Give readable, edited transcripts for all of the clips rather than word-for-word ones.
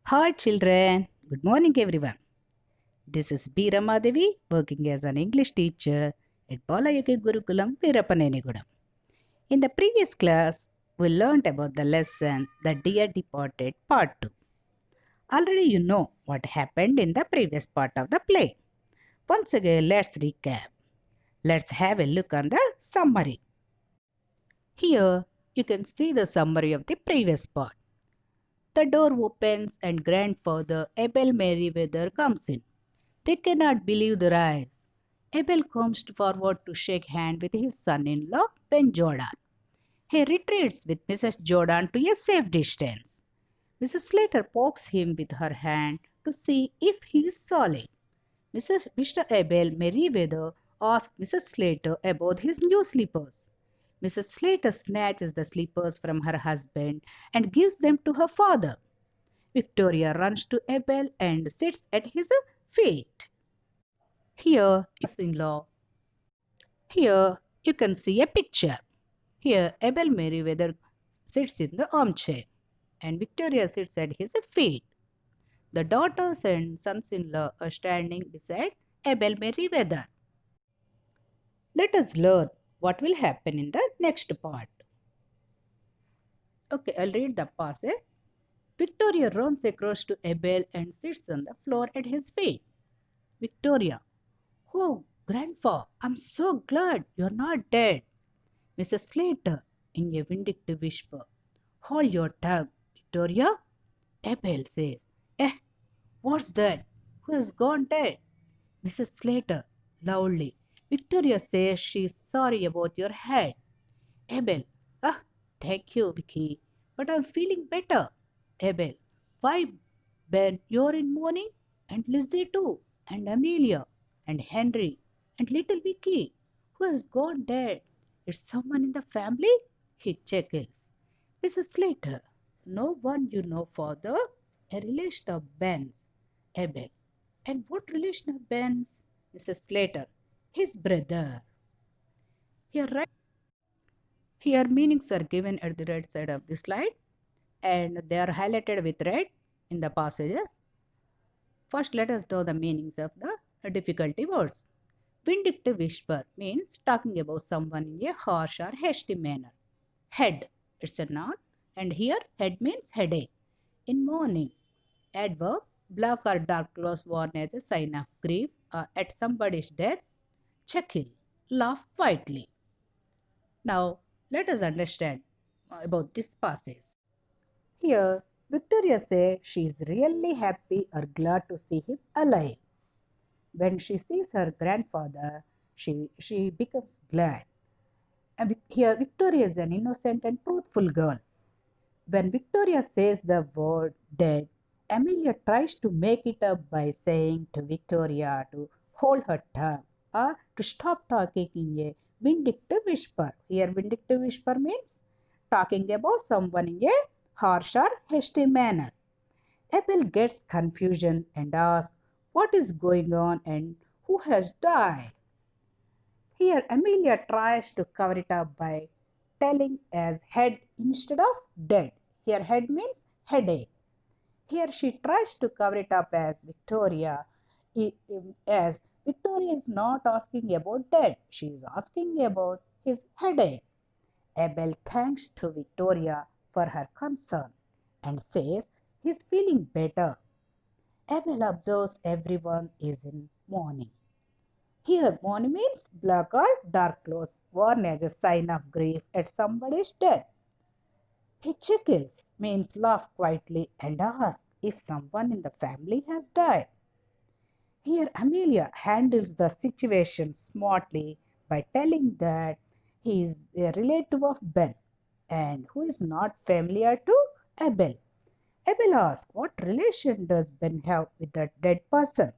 Hi children, good morning everyone. This is B. Ramadevi working as an English teacher at Balayake Gurukulam, Veerapanenigudam. In the previous class, we learnt about the lesson The Dear Departed Part 2. Already you know what happened in the previous part of the play. Once again, let's recap. Let's have a look on the summary. Here, you can see the summary of the previous part. The door opens and grandfather Abel Merriweather comes in. They cannot believe their eyes. Abel comes forward to shake hands with his son-in-law, Ben Jordan. He retreats with Mrs. Jordan to a safe distance. Mrs. Slater pokes him with her hand to see if he is solid. Mr. Abel Merriweather asks Mrs. Slater about his new slippers. Mrs. Slater snatches the slippers from her husband and gives them to her father. Victoria runs to Abel and sits at his feet. Here is in-law. Here you can see a picture. Here Abel Merriweather sits in the armchair and Victoria sits at his feet. The daughters and sons-in-law are standing beside Abel Merriweather. Let us learn what will happen in the next part. Okay, I'll read the passage. Victoria runs across to Abel and sits on the floor at his feet. Victoria, oh, Grandpa, I'm so glad you're not dead. Mrs. Slater, in a vindictive whisper. Hold your tongue, Victoria. Abel says. What's that? Who has gone dead? Mrs. Slater, loudly. Victoria says she's sorry about your head. Abel, ah, thank you, Vicky, but I'm feeling better. Abel, why, Ben, you're in mourning? And Lizzie too, and Amelia, and Henry, and little Vicky, who has gone dead. It's someone in the family? He chuckles. Mrs. Slater, no one you know, father, a relation of Ben's. Abel, and what relation of Ben's? Mrs. Slater, his brother. Here, right? Here meanings are given at the right side of the slide and they are highlighted with red in the passages. First, let us know the meanings of the difficulty words. Vindictive whisper means talking about someone in a harsh or hasty manner. Head, it's a noun, and here head means headache. In mourning, adverb, black or dark clothes worn as a sign of grief or at somebody's death. Chuckle, laugh quietly. Now, let us understand about this passage. Here, Victoria says she is really happy or glad to see him alive. When she sees her grandfather, she becomes glad. And here, Victoria is an innocent and truthful girl. When Victoria says the word dead, Amelia tries to make it up by saying to Victoria to hold her tongue or to stop talking in a vindictive whisper. Here, vindictive whisper means talking about someone in a harsh or hasty manner. Abel gets confusion and asks what is going on and who has died. Here, Amelia tries to cover it up by telling as head instead of dead. Here, head means headache. Here, she tries to cover it up as as Victoria is not asking about dead. She is asking about his headache. Abel thanks to Victoria for her concern and says he's feeling better. Abel observes everyone is in mourning. Here, mourning means black or dark clothes worn as a sign of grief at somebody's death. He chuckles means laugh quietly and asks if someone in the family has died. Here, Amelia handles the situation smartly by telling that he is a relative of Ben and who is not familiar to Abel. Abel asks, what relation does Ben have with the dead person?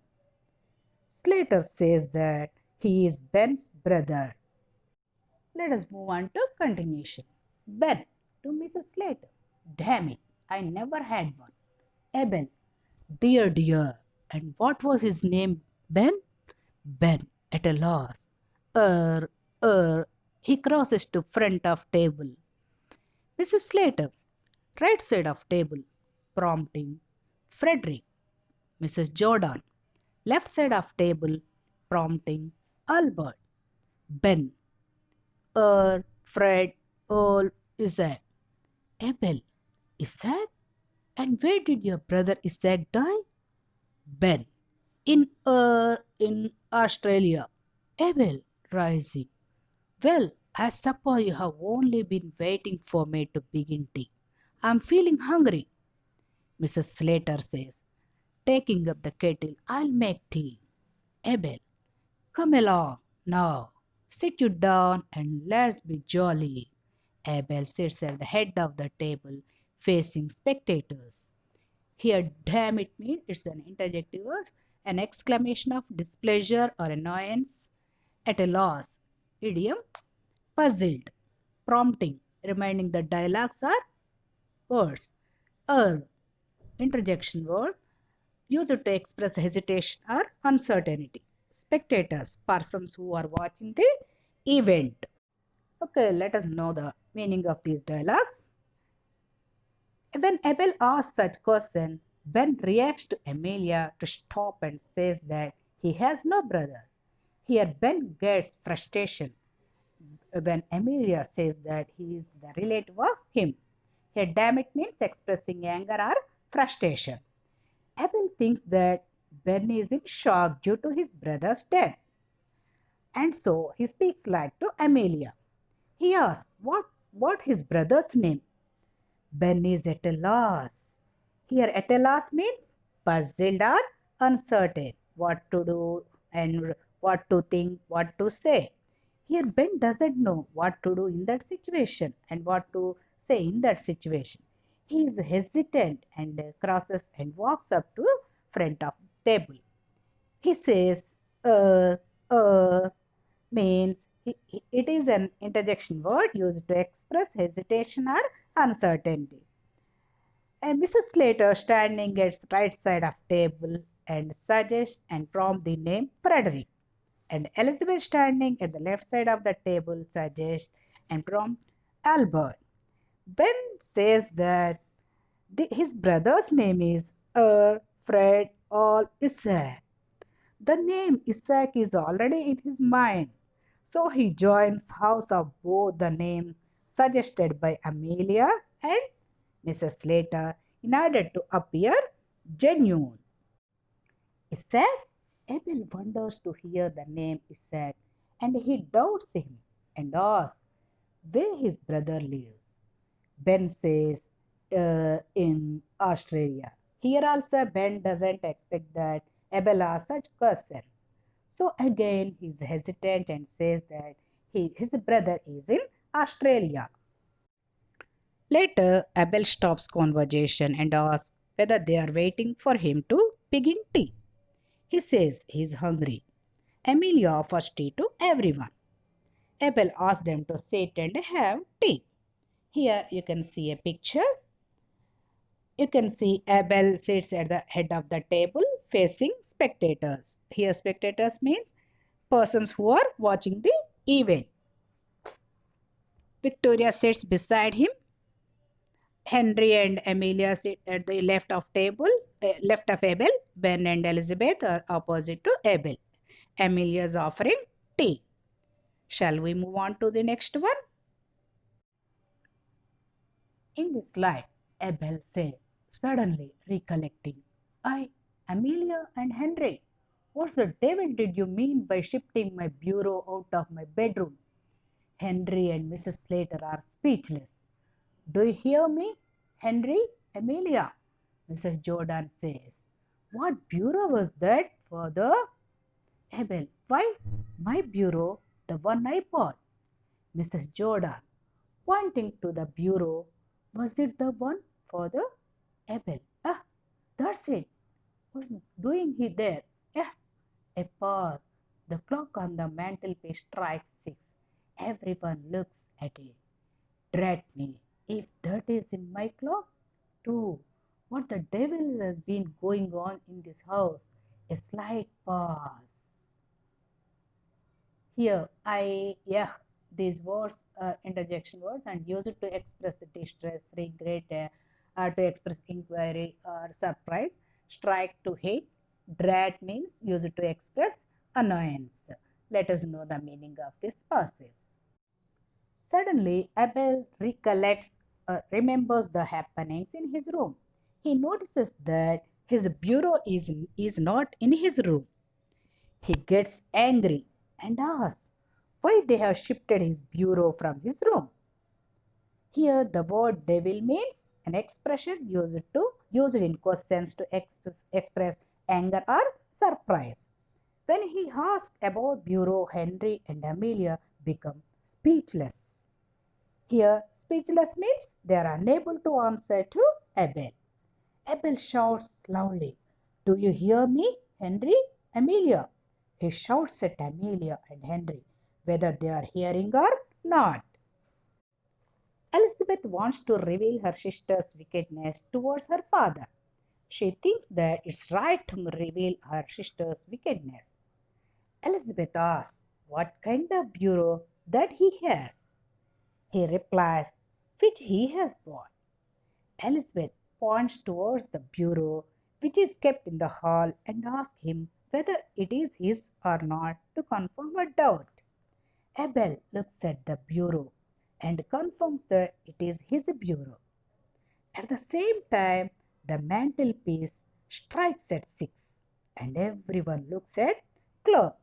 Slater says that he is Ben's brother. Let us move on to continuation. Ben to Mrs. Slater. Damn it, I never had one. Abel, dear, dear. And what was his name, Ben? Ben, at a loss. Er, he crosses to front of table. Mrs. Slater, right side of table, prompting. Frederick. Mrs. Jordan. Left side of table, prompting Albert. Ben. Fred. Earl. Isaac. Abel. Isaac? And where did your brother Isaac die? Ben. In Australia. Abel. Rising. Well, I suppose you have only been waiting for me to begin tea. I'm feeling hungry, Mrs. Slater says, taking up the kettle. I'll make tea. Abel, come along now. Sit you down and let's be jolly. Abel sits at the head of the table, facing spectators. Here, damn it means it's an interjective word, an exclamation of displeasure or annoyance, at a loss. Idiom, puzzled, prompting, reminding the dialogues are words. Interjection word, used to express hesitation or uncertainty. Spectators, persons who are watching the event. Okay, let us know the meaning of these dialogues. When Abel asks such question, Ben reacts to Amelia to stop and says that he has no brother. Here Ben gets frustration when Amelia says that he is the relative of him. Here damn it means expressing anger or frustration. Abel thinks that Ben is in shock due to his brother's death. And so he speaks like to Amelia. He asks what his brother's name. Ben is at a loss. Here at a loss means puzzled or uncertain what to do and what to think, what to say. Here Ben doesn't know what to do in that situation and what to say in that situation. He is hesitant and crosses and walks up to front of the table. He says, means it is an interjection word used to express hesitation or uncertainty. And Mrs. Slater standing at the right side of table and suggests and prompt the name Frederick. And Elizabeth standing at the left side of the table suggests and prompt Albert. Ben says that his brother's name is Fred or Isaac. The name Isaac is already in his mind, so he joins house of both the name suggested by Amelia and Mrs. Slater in order to appear genuine. Isaac? Abel wonders to hear the name Isaac and he doubts him and asks where his brother lives. Ben says in Australia. Here also Ben doesn't expect that Abel asks such question. So again he is hesitant and says that his brother is in Australia. Later, Abel stops conversation and asks whether they are waiting for him to begin tea. He says he is hungry. Amelia offers tea to everyone. Abel asks them to sit and have tea. Here you can see a picture. You can see Abel sits at the head of the table facing spectators. Here spectators means persons who are watching the event. Victoria sits beside him. Henry and Amelia sit at the left of Abel. Ben and Elizabeth are opposite to Abel. Amelia is offering tea. Shall we move on to the next one? In this slide, Abel said, suddenly recollecting, Amelia and Henry, what the devil did you mean by shifting my bureau out of my bedroom? Henry and Mrs. Slater are speechless. Do you hear me, Henry? Amelia, Mrs. Jordan says. What bureau was that, father? Abel, why, my bureau, the one I bought. Mrs. Jordan, pointing to the bureau, was it the one, father? Abel, that's it. What's doing he there? A pause. The clock on the mantelpiece strikes 6. Everyone looks at it. Drat me, if that is in my clock, too. What the devil has been going on in this house? A slight pause. Here, these words are interjection words and used to express distress, regret, to express inquiry or surprise. Strike to hit. Drat means used to express annoyance. Let us know the meaning of this passage. Suddenly, Abel remembers the happenings in his room. He notices that his bureau is not in his room. He gets angry and asks why they have shifted his bureau from his room. Here, the word devil means an expression used in questions to express anger or surprise. When he asks about bureau, Henry and Amelia become speechless. Here, speechless means they are unable to answer to Abel. Abel shouts loudly, "Do you hear me, Henry? Amelia?" He shouts at Amelia and Henry, whether they are hearing or not. Elizabeth wants to reveal her sister's wickedness towards her father. She thinks that it's right to reveal her sister's wickedness. Elizabeth asks what kind of bureau that he has. He replies, which he has bought. Elizabeth points towards the bureau which is kept in the hall and asks him whether it is his or not to confirm her doubt. Abel looks at the bureau and confirms that it is his bureau. At the same time, the mantelpiece strikes at 6 and everyone looks at clock.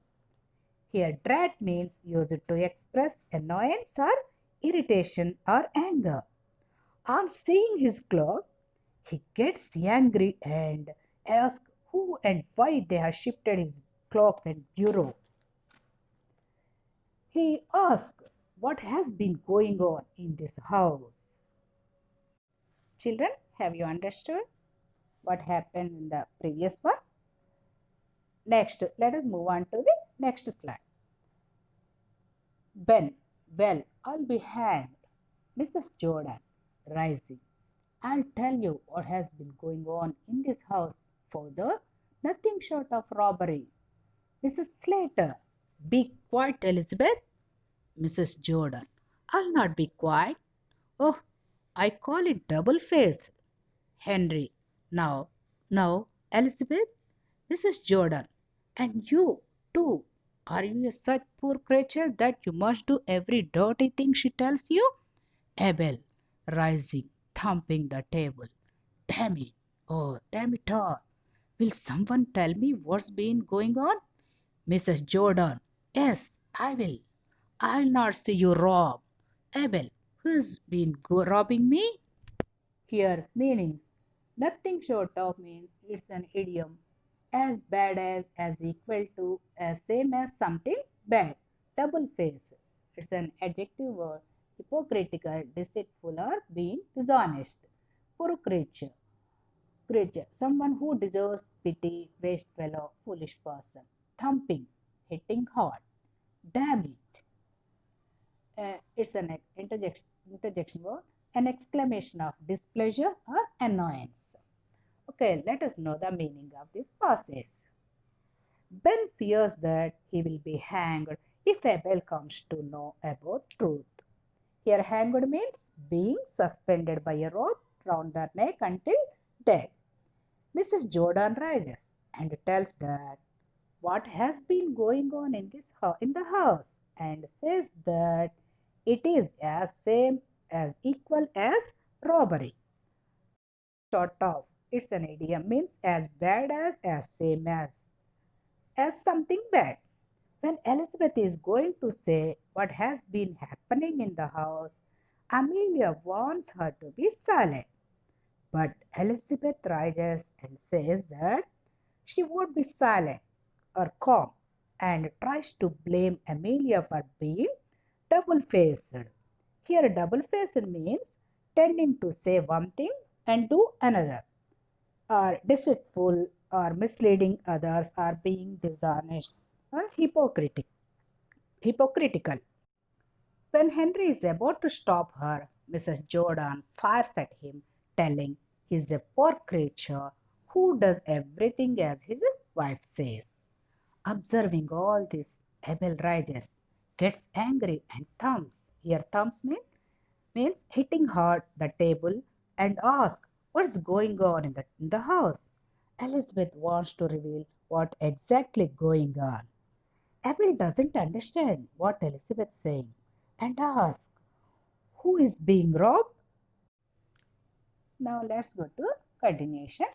Here, drat means used to express annoyance or irritation or anger. On seeing his clock, he gets angry and asks who and why they have shifted his clock and bureau. He asks what has been going on in this house. Children, have you understood what happened in the previous one? Next, let us move on to the next slide. Ben, well, I'll be hanged. Mrs. Jordan, rising. I'll tell you what has been going on in this house, father. Nothing short of robbery. Mrs. Slater, be quiet, Elizabeth. Mrs. Jordan, I'll not be quiet. Oh, I call it double-faced. Henry, now, Elizabeth, Mrs. Jordan, and you too. Are you a such poor creature that you must do every dirty thing she tells you? Abel, rising, thumping the table. Damn it! Oh, damn it all! Will someone tell me what's been going on? Mrs. Jordan, yes, I will. I'll not see you rob. Abel, who's been robbing me? Here, meanings. Nothing short of means it's an idiom. As bad as equal to, as same as something bad. Double faced. It's an adjective word. Hypocritical, deceitful, or being dishonest. Poor creature. Someone who deserves pity, waste fellow, foolish person. Thumping, hitting hard. Damn it. It's an interjection word, an exclamation of displeasure or annoyance. Okay, let us know the meaning of this passage. Ben fears that he will be hanged if Abel comes to know about truth. Here, hanged means being suspended by a rope round the neck until dead. Mrs. Jordan rises and tells that what has been going on in the house and says that it is as same as equal as robbery. Sort of, it's an idiom means as bad as same as something bad. When Elizabeth is going to say what has been happening in the house, Amelia wants her to be silent. But Elizabeth rises and says that she won't be silent or calm and tries to blame Amelia for being double-faced. Here, double-faced means tending to say one thing and do another, or deceitful or misleading others, or being dishonest or hypocritical. When Henry is about to stop her, Mrs. Jordan fires at him, telling he's a poor creature who does everything as his wife says. Observing all this, Abel rises, gets angry and thumps. Here thumps means hitting hard the table and asks what's going on in the house. Elizabeth wants to reveal what exactly going on. Abel doesn't understand what Elizabeth's saying and asks, who is being robbed? Now let's go to continuation.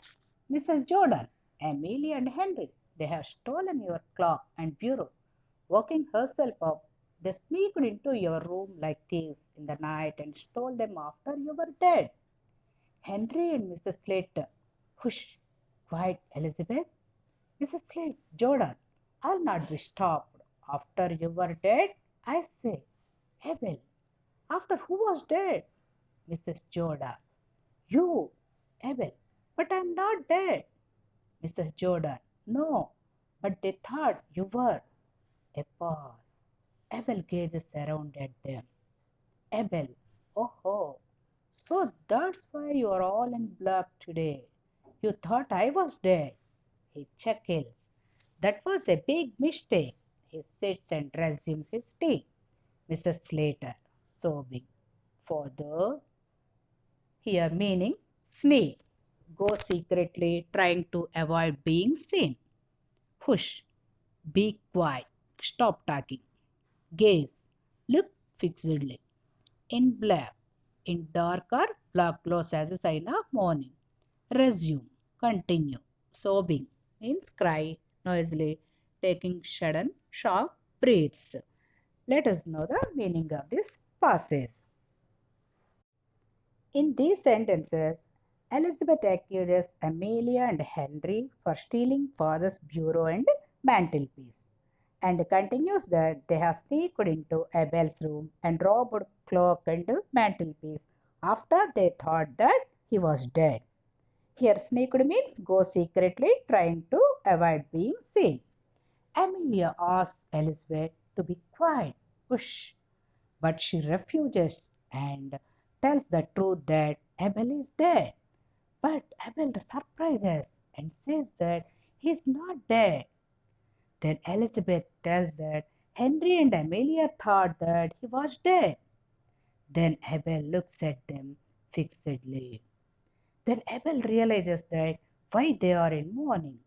Mrs. Jordan, Amelia and Henry, they have stolen your clock and bureau. Waking herself up, they sneaked into your room like thieves in the night and stole them after you were dead. Henry and Mrs. Slater, hush, quiet, Elizabeth. Mrs. Slater, Jordan, I'll not be stopped. After you were dead, I say, Abel, after who was dead? Mrs. Jordan, you, Abel, but I'm not dead. Mrs. Jordan, no, but they thought you were. A pause. Abel gazes around at them. Abel, oh ho, so that's why you are all in black today. You thought I was dead. He chuckles. That was a big mistake. He sits and resumes his tea. Mrs. Slater, sobbing. Father, here meaning sneak. Go secretly, trying to avoid being seen. Hush, be quiet, stop talking. Gaze, look fixedly. In black, in darker black clothes as a sign of mourning. Resume, continue. Sobbing means cry noisily, taking sudden, sharp breaths. Let us know the meaning of this passage. In these sentences, Elizabeth accuses Amelia and Henry for stealing father's bureau and mantelpiece, and continues that they have sneaked into Abel's room and robbed clock and mantelpiece after they thought that he was dead. Here, sneaked means go secretly, trying to avoid being seen. Amelia asks Elizabeth to be quiet, hush, but she refuses and tells the truth that Abel is dead. But Abel surprises and says that he is not dead. Then Elizabeth tells that Henry and Amelia thought that he was dead. Then Abel looks at them fixedly. Then Abel realizes that why they are in mourning.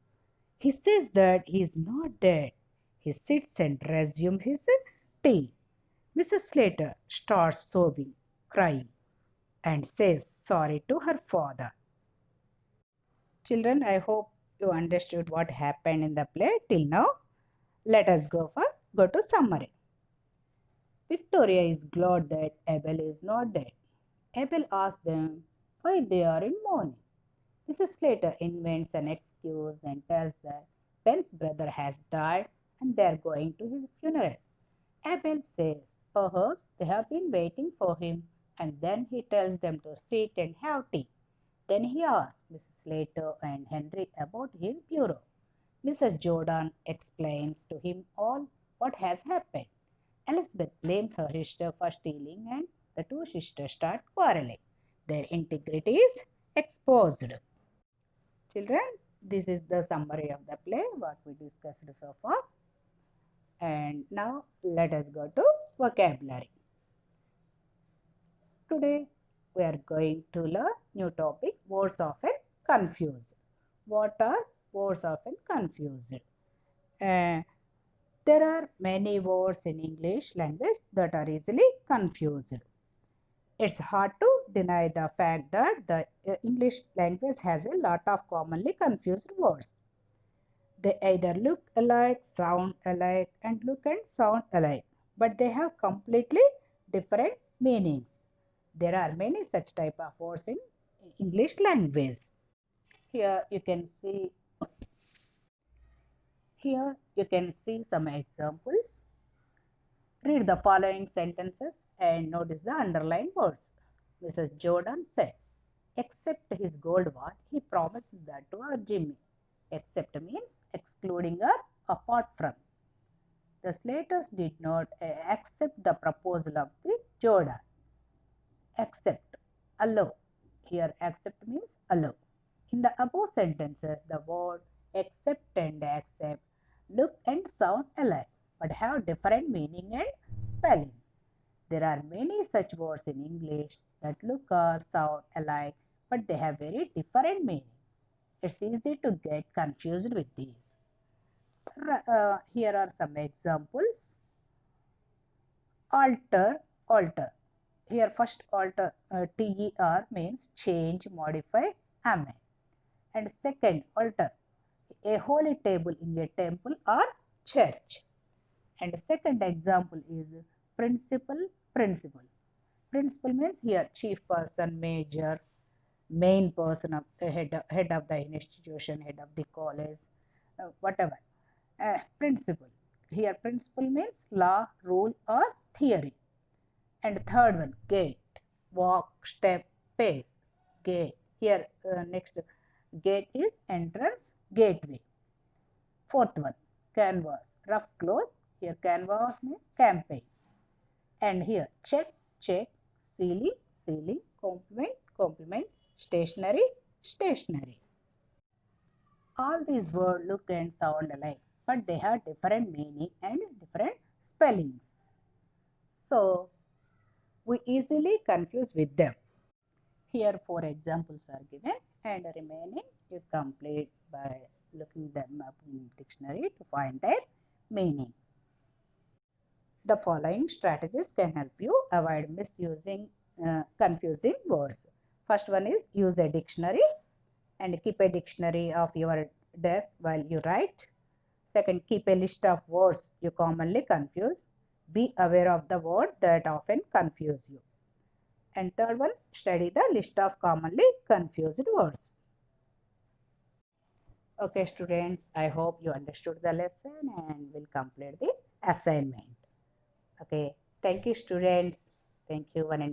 He says that he is not dead. He sits and resumes his tea. Mrs. Slater starts sobbing, crying, and says sorry to her father. Children, I hope you understood what happened in the play till now. Let us go to summary. Victoria is glad that Abel is not dead. Abel asks them why they are in mourning. Mrs. Slater invents an excuse and tells that Ben's brother has died and they are going to his funeral. Abel says perhaps they have been waiting for him, and then he tells them to sit and have tea. Then he asks Mrs. Slater and Henry about his bureau. Mrs. Jordan explains to him all what has happened. Elizabeth blames her sister for stealing, and the two sisters start quarreling. Their integrity is exposed. Children, this is the summary of the play, what we discussed so far. And now let us go to vocabulary. Today we are going to learn new topic, words often confused. What are words often confused? Uh, there are many words in English language that are easily confused. It's hard to deny the fact that the English language has a lot of commonly confused words. They either look alike, sound alike, and look and sound alike, but they have completely different meanings. There are many such type of words in English language. Here you can see Here you can see some examples. Read the following sentences and notice the underlined words. Mrs. Jordan said, except his gold watch, he promised that to our Jimmy. Except means excluding or apart from. The Slaters did not accept the proposal of the Jordan. Accept, allow. Here accept means allow. In the above sentences, the word accept and accept look and sound alike but have different meaning and spellings. There are many such words in English that look or sound alike but they have very different meaning. It's easy to get confused with these. Here are some examples. Alter, alter. Here first alter, TER means change, modify, amend. And second altar, a holy table in a temple or church. And second example is principal, principal. Principal means here chief person, major, main person of the head of the institution, head of the college, whatever. Principle. Here principle means law, rule or theory. And third one, gate, walk, step, pace, gate. Here next, gate is entrance, gateway. Fourth one, canvas, rough cloth. Here canvas means campaign. And here check, check, ceiling, ceiling, compliment, compliment, stationery, stationery. All these words look and sound alike, but they have different meaning and different spellings. So we easily confuse with them. Here 4 examples are given and remaining you complete by looking them up in dictionary to find their meaning. The following strategies can help you avoid misusing confusing words. First one is use a dictionary and keep a dictionary of your desk while you write. Second, keep a list of words you commonly confuse. Be aware of the words that often confuse you. And third one, study the list of commonly confused words. Okay, students, I hope you understood the lesson and will complete the assignment. Okay, thank you, students. Thank you, one and